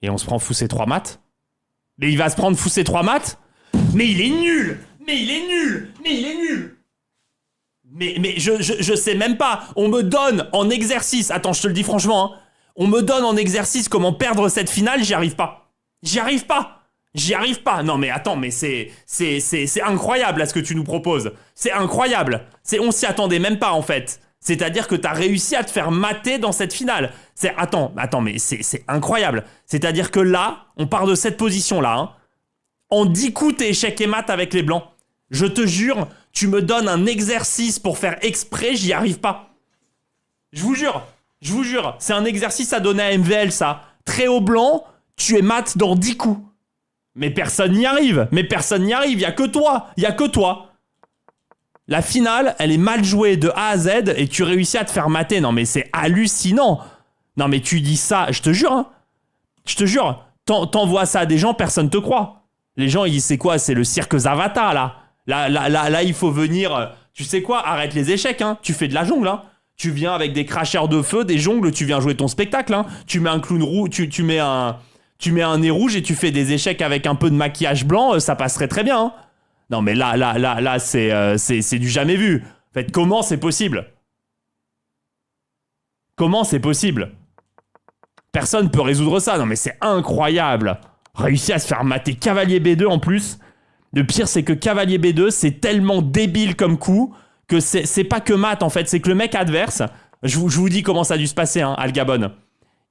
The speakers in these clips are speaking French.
Et on se prend fou ces 3 maths. Mais il va se prendre fou ces 3 maths. Mais il est nul. Mais il est nul. Mais il est nul. Mais je sais même pas. On me donne en exercice. Attends, je te le dis franchement. Hein, on me donne en exercice comment perdre cette finale. J'y arrive pas. J'y arrive pas. J'y arrive pas. Non mais attends, mais c'est incroyable là ce que tu nous proposes. C'est incroyable. On s'y attendait même pas en fait. C'est-à-dire que t'as réussi à te faire mater dans cette finale. Attends, mais c'est incroyable. C'est-à-dire que là, on part de cette position-là. Hein. En 10 coups, t'es échec et mat avec les blancs. Je te jure, tu me donnes un exercice pour faire exprès, j'y arrive pas. Je vous jure, c'est un exercice à donner à MVL, ça. Très haut blanc, tu es mat dans 10 coups. Mais personne n'y arrive, y a que toi. La finale, elle est mal jouée de A à Z et tu réussis à te faire mater. Non mais c'est hallucinant. Non mais tu dis ça, je te jure, hein. Je te jure, t'envoies ça à des gens, personne te croit. Les gens, ils disent c'est quoi? C'est le cirque Zavata là. Là, il faut venir. Tu sais quoi? Arrête les échecs, hein. Tu fais de la jungle, hein. Tu viens avec des cracheurs de feu, des jongles, tu viens jouer ton spectacle, hein. Tu mets un clown rouge, tu mets un nez rouge et tu fais des échecs avec un peu de maquillage blanc, ça passerait très bien, hein. Non mais là, c'est du jamais vu. En fait, comment c'est possible? Comment c'est possible? Personne peut résoudre ça. Non mais c'est incroyable. Réussi à se faire mater cavalier B2 en plus. Le pire, c'est que cavalier B2, c'est tellement débile comme coup que c'est pas que mat en fait. C'est que le mec adverse, je vous dis comment ça a dû se passer, hein, Algabon.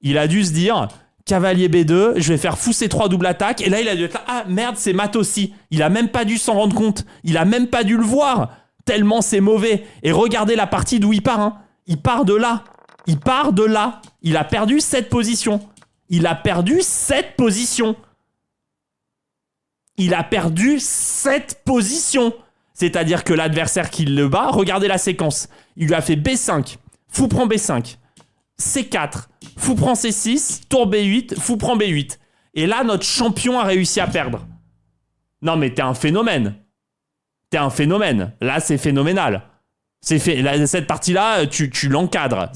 Il a dû se dire... Cavalier B2, je vais faire fou C3 double attaque. Et là, il a dû être là. Ah merde, c'est mat aussi. Il a même pas dû s'en rendre compte. Il a même pas dû le voir. Tellement c'est mauvais. Et regardez la partie d'où il part. Hein. Il part de là. Il a perdu cette position. C'est-à-dire que l'adversaire qui le bat, regardez la séquence. Il lui a fait B5. Fou prend B5. C4, fou prend C6, tour B8, fou prend B8. Et là, notre champion a réussi à perdre. Non mais t'es un phénomène. Là, c'est phénoménal. Cette partie-là, tu l'encadres.